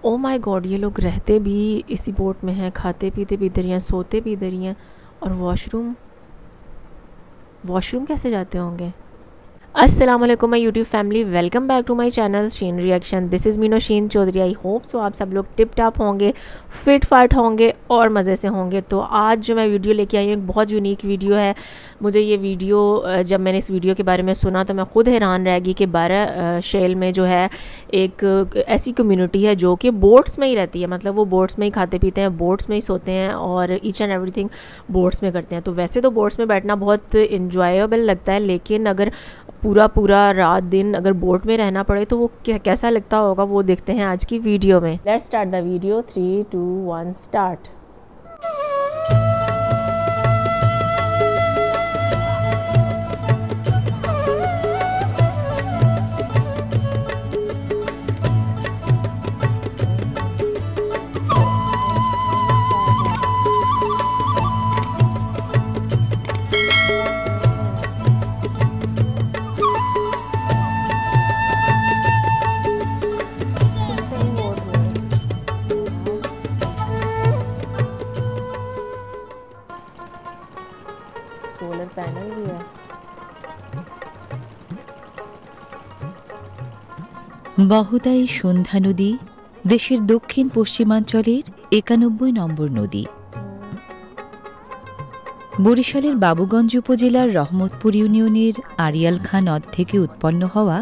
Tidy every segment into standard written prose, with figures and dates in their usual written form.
Oh my God, ये लोग रहते भी इसी बोट में हैं, खाते पीते भी इधर ही हैं, सोते भी इधर ही हैं। और वॉशरूम वॉशरूम कैसे जाते होंगे? अस्सलाम वालेकुम my YouTube family, welcome back to my channel Sheen reaction. This is Meeno Sheen Chaudhary. I hope so आप सब लोग टिप टॉप होंगे, फिट फाट होंगे और मज़े से होंगे। तो आज जो मैं वीडियो लेके आई हूँ एक बहुत यूनिक वीडियो है। मुझे ये वीडियो जब मैंने इस वीडियो के बारे में सुना तो मैं ख़ुद हैरान रह गई कि 12 शेल में जो है एक ऐसी कम्युनिटी है जो कि बोट्स में ही रहती है। मतलब वो बोट्स में ही खाते पीते हैं, बोट्स में ही सोते हैं और ईच एंड एवरीथिंग बोट्स में करते हैं। तो वैसे तो बोट्स में बैठना बहुत इंजॉयबल लगता है, लेकिन अगर पूरा रात दिन अगर बोट में रहना पड़े तो वो कैसा लगता होगा, वो देखते हैं आज की वीडियो में। Let's start the video. 3, 2, 1 start. Solar panel भी है। বহুতাই সন্ধ্যা নদী দেশের দক্ষিণ পশ্চিমাঞ্চলের ৯১ নম্বর নদী। বরিশালের বাবুগঞ্জ উপজেলার রহমতপুর ইউনিয়নের আড়িয়াল খাঁ নদ থেকে উৎপন্ন হওয়া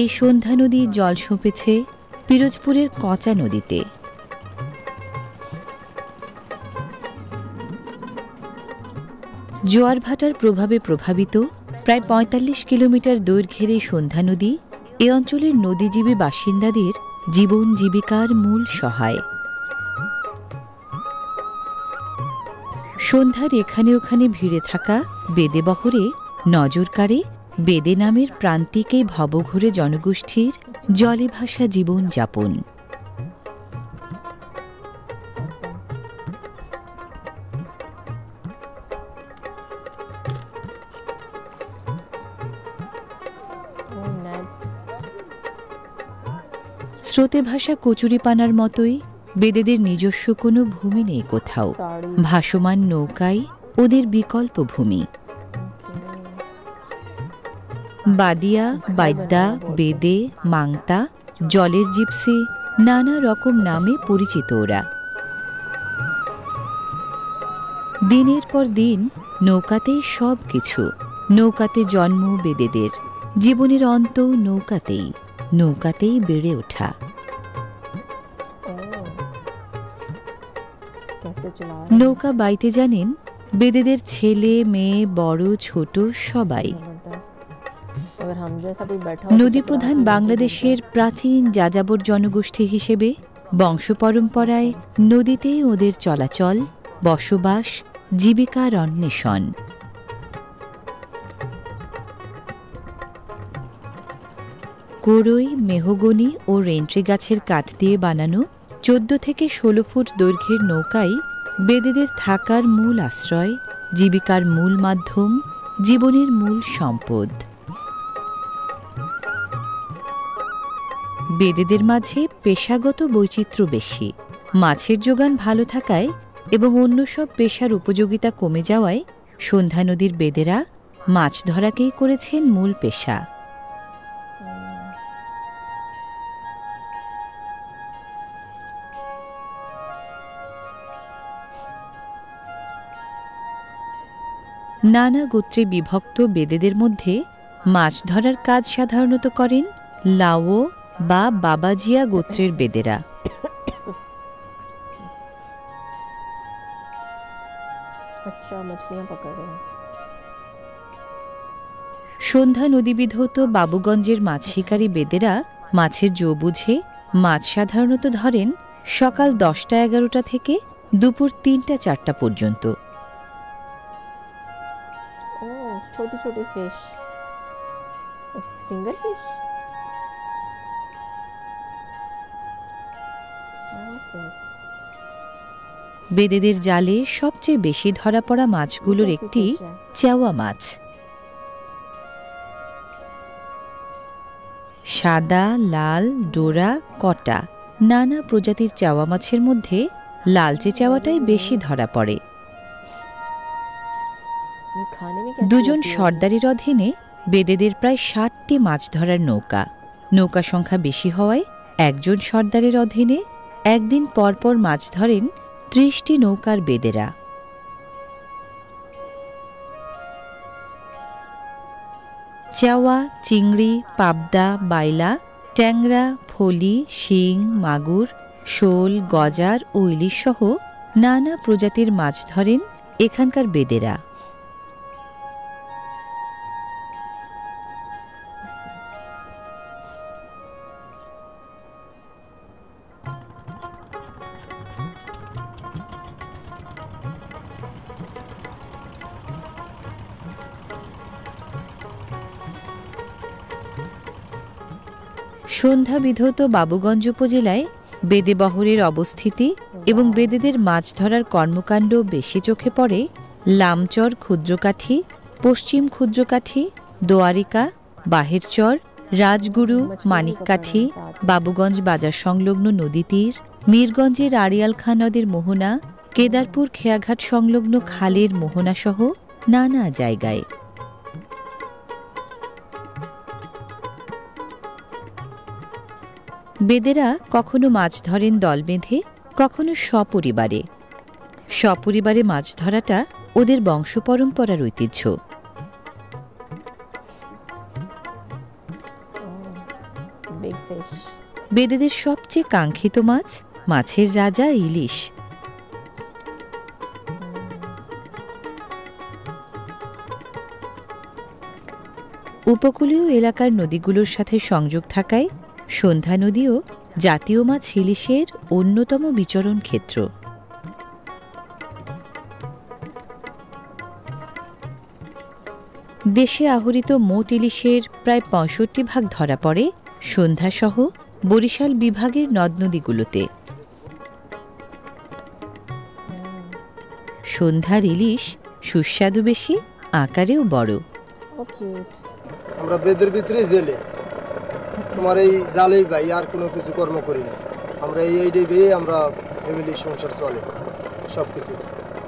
এই সন্ধ্যা নদী জল সঁপেছে পিরোজপুরের কচা নদীতে। জোয়ার ভাটার প্রভাবে প্রভাবিত প্রায় ৪৫ কিলোমিটার দৈর্ঘ্যের এই সন্ধ্যা নদী এ অঞ্চলের নদীজীবী বাসিন্দাদের জীবন জীবিকার মূল সহায়। সন্ধ্যার এখানে ওখানে ভিড়ে থাকা বেদে বহরে নজর কাড়ে বেদে নামের প্রান্তিকে ভবঘুরে জনগোষ্ঠীর জলে ভাসা জীবন যাপন। স্রোতে ভাসা কচুরিপানার মতোই বেদেদের নিজস্ব কোনো ভূমি নেই কোথাও। ভাসমান নৌকাই ওদের বিকল্প ভূমি। বাদিয়া, বাইদ্যা, বেদে, মাংতা, জলের জিপসি নানা রকম নামে পরিচিত ওরা। দিনের পর দিন নৌকাতেই সব কিছু। নৌকাতে জন্ম বেদেদের, জীবনের অন্ত নৌকাতেই, নৌকাতেই বেড়ে ওঠা। নৌকা বাইতে জানেন বেদেদের ছেলে মেয়ে বড় ছোট সবাই। নদীপ্রধান বাংলাদেশের প্রাচীন যাযাবর জনগোষ্ঠী হিসেবে বংশ পরম্পরায় নদীতে ওদের চলাচল, বসবাস, জীবিকার অন্বেষণ। কোরই, মেহগনি ও রেন্ট্রি গাছের কাঠ দিয়ে বানানো ১৪ থেকে ১৬ ফুট দৈর্ঘ্যের নৌকাই বেদেদের থাকার মূল আশ্রয়, জীবিকার মূল মাধ্যম, জীবনের মূল সম্পদ। বেদেদের মাঝে পেশাগত বৈচিত্র্য বেশি। মাছের যোগান ভালো থাকায় এবং অন্য সব পেশার উপযোগিতা কমে যাওয়ায় সন্ধ্যা নদীর বেদেরা মাছ ধরাকেই করেছেন মূল পেশা। নানা গোত্রে বিভক্ত বেদেদের মধ্যে মাছ ধরার কাজ সাধারণত করেন লাও বা বাবাজিয়া গোত্রের বেদেরা। সন্ধ্যা নদীবিধৌত বাবুগঞ্জের মাছ শিকারী বেদেরা মাছের জো বুঝে মাছ সাধারণত ধরেন সকাল ১০টা-১১টা থেকে দুপুর ৩টা-৪টা পর্যন্ত। छोटी छोटी फिश, फिंगर फिश। বেদেদের জালে সবচেয়ে বেশি ধরা পড়া মাছগুলোর একটি চেওয়া মাছ। সাদা, লাল, ডোরা, কটা নানা প্রজাতির চাওয়া মাছের মধ্যে লালচে চাওয়াটাই বেশি ধরা পড়ে। দুজন সর্দারের অধীনে বেদেদের প্রায় ৬০টি মাছ ধরার নৌকা। নৌকা সংখ্যা বেশি হওয়ায় একজন সর্দারের অধীনে একদিন পরপর মাছ ধরেন ৩০টি নৌকার বেদেরা। চাওয়া, চিংড়ি, পাবদা, বাইলা, ট্যাংরা, ফলি, শিং, মাগুর, শোল, গজার ও ইলিশ সহ নানা প্রজাতির মাছ ধরেন এখানকার বেদেরা। সন্ধ্যা বিধৌত বাবুগঞ্জ উপজেলায় বেদে বহরের অবস্থিতি এবং বেদেদের মাছ ধরার কর্মকাণ্ড বেশি চোখে পড়ে লামচর ক্ষুদ্রকাঠি, পশ্চিম ক্ষুদ্রকাঠি, দোয়ারিকা, বাহেরচর, রাজগুরু, মানিককাঠি, বাবুগঞ্জ বাজার সংলগ্ন নদী তীর, মীরগঞ্জের আড়িয়াল খাঁ নদের মোহনা, কেদারপুর খেয়াঘাট সংলগ্ন খালের মোহনা সহ নানা জায়গায়। বেদেরা কখনো মাছ ধরেন দল বেঁধে, কখনো সপরিবারে। সপরিবারে মাছ ধরাটা ওদের বংশ পরম্পরার ঐতিহ্য। বেদেদের সবচেয়ে কাঙ্ক্ষিত মাছ মাছের রাজা ইলিশ। উপকূলীয় এলাকার নদীগুলোর সাথে সংযোগ থাকায় সন্ধ্যা নদীও জাতীয় মাছ ইলিশের অন্যতম বিচরণ ক্ষেত্র। দেশে আহরিত মোট ইলিশের প্রায় ৬৫% ধরা পড়ে সন্ধ্যাসহ বরিশাল বিভাগের নদ নদীগুলোতে। সন্ধ্যার ইলিশ সুস্বাদু বেশি, আকারেও বড়। আমরা বেদের ভিতরে জেলে তোমার এই জালেই ভাই, আর কোনো কিছু কর্ম করি না। আমরা এইটাই বেয়ে আমরা ফ্যামিলির সংসার চলে সব কিছু।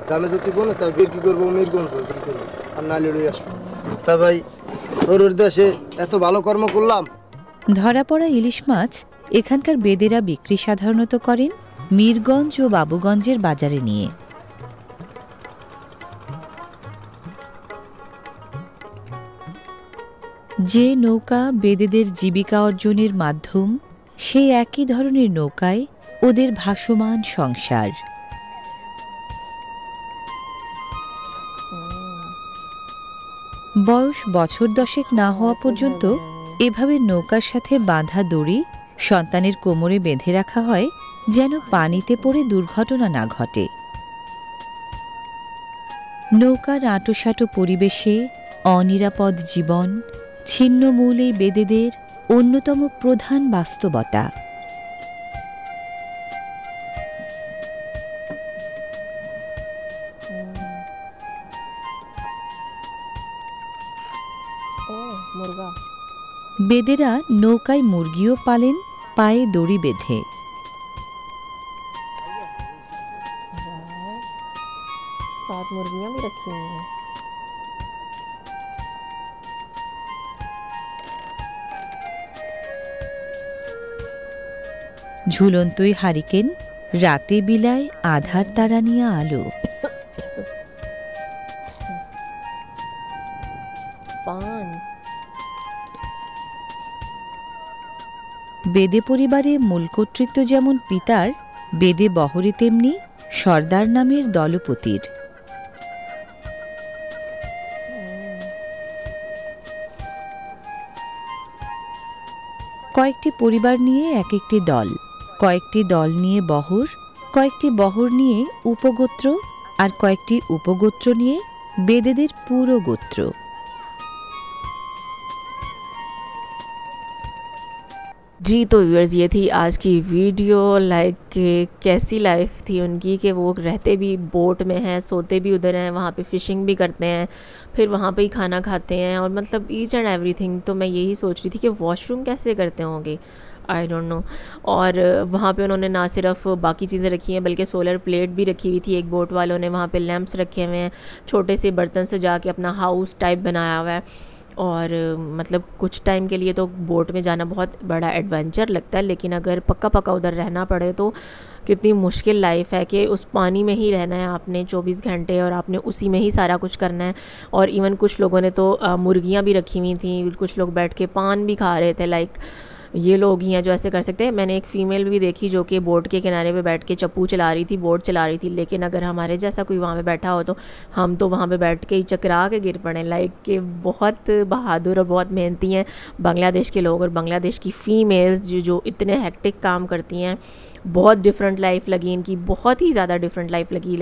দামে যদি বনে তাই বের কি করবো, মিরগঞ্জ কি করবো, আর নালি লই আসবো। তা ভাই ওর দেশে এত ভালো কর্ম করলাম। ধরা পড়া ইলিশ মাছ এখানকার বেদেরা বিক্রি সাধারণত করেন মীরগঞ্জ ও বাবুগঞ্জের বাজারে নিয়ে। যে নৌকা বেদেদের জীবিকা অর্জনের মাধ্যম, সেই একই ধরনের নৌকায় ওদের ভাসমান সংসার। বয়স বছর 10 না হওয়া পর্যন্ত এভাবে নৌকার সাথে বাঁধা দড়ি সন্তানের কোমরে বেঁধে রাখা হয়, যেন পানিতে পড়ে দুর্ঘটনা না ঘটে। নৌকার আঁটোসাঁটো পরিবেশে অনিরাপদ জীবন ছিন্নমূল এই বেদেদের অন্যতম প্রধান বাস্তবতা। বেদেরা নৌকায় মুরগিও পালেন, পায়ে দড়ি বেঁধে। मुर्गियां भी रखी हुई हैं। ঝুলন্তই হারিকেন, রাতে বিলায় আধার তারা নিয়ে আলো। পান। বেদে পরিবারে মূল কর্তৃত্ব যেমন পিতার, বেদে বহরে তেমনি সর্দার নামের দলপতির। কয়েকটি পরিবার নিয়ে এক একটি দল, কয়েকটি দল নিয়ে বহর, কয়েকটি বহর নিয়ে উপগোত্র, আর কয়েকটি উপগোত্র নিয়ে বেদেদের পুরো গোত্র। जी तो व्यूअर्स, ये थी आज की वीडियो। लाइक कैसी लाइफ थी उनकी कि वो रहते भी बोट में हैं, सोते भी उधर हैं, वहाँ पे फ़िशिंग भी करते हैं, फिर वहाँ पे ही खाना खाते हैं, और मतलब ईच एंड एवरीथिंग। तो मैं यही सोच रही थी कि वॉशरूम कैसे करते होंगे। I don't know. और वहाँ पे उन्होंने ना सिर्फ बाकी चीज़ें रखी हैं बल्कि सोलर प्लेट भी रखी हुई थी। एक बोट वालों ने वहाँ पे लैंप्स रखे हुए हैं, छोटे से बर्तन से जाके अपना हाउस टाइप बनाया हुआ है। और मतलब कुछ टाइम के लिए तो बोट में जाना बहुत बड़ा एडवेंचर लगता है, लेकिन अगर पक्का पक्का उधर रहना पड़े तो कितनी मुश्किल लाइफ है कि उस पानी में ही रहना है आपने 24 घंटे, और आपने उसी में ही सारा कुछ करना है। और इवन कुछ लोगों ने तो मुर्गियाँ भी रखी हुई थी, कुछ लोग बैठ के पान भी खा रहे थे। लाइक ये लोग ही हैं जो ऐसे कर सकते हैं। मैंने एक फ़ीमेल भी देखी जो कि बोट के किनारे पे बैठ के चप्पू चला रही थी, बोट चला रही थी। लेकिन अगर हमारे जैसा कोई वहाँ पे बैठा हो तो हम तो वहाँ पे बैठ के ही चकरा के गिर पड़े। लाइक कि बहुत बहादुर और बहुत मेहनती हैं बांग्लादेश के लोग, और बांग्लादेश की फ़ीमेल्स जो इतने हेक्टिक काम करती हैं। बहुत डिफरेंट लाइफ लगी इनकी, बहुत ही ज़्यादा डिफरेंट लाइफ लगी।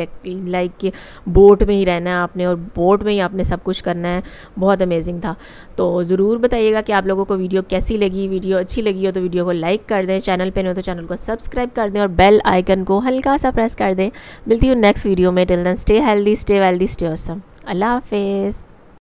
लाइक कि बोट में ही रहना है आपने और बोट में ही आपने सब कुछ करना है। बहुत अमेजिंग था। तो ज़रूर बताइएगा कि आप लोगों को वीडियो कैसी लगी। वीडियो अच्छी लगी हो तो वीडियो को लाइक कर दें, चैनल पे नहीं हो तो चैनल को सब्सक्राइब कर दें और बेल आइकन को हल्का सा प्रेस कर दें। मिलती हूँ नेक्स्ट वीडियो में। Till then stay healthy, stay wealthy, stay awesome. अल्लाह हाफिज़।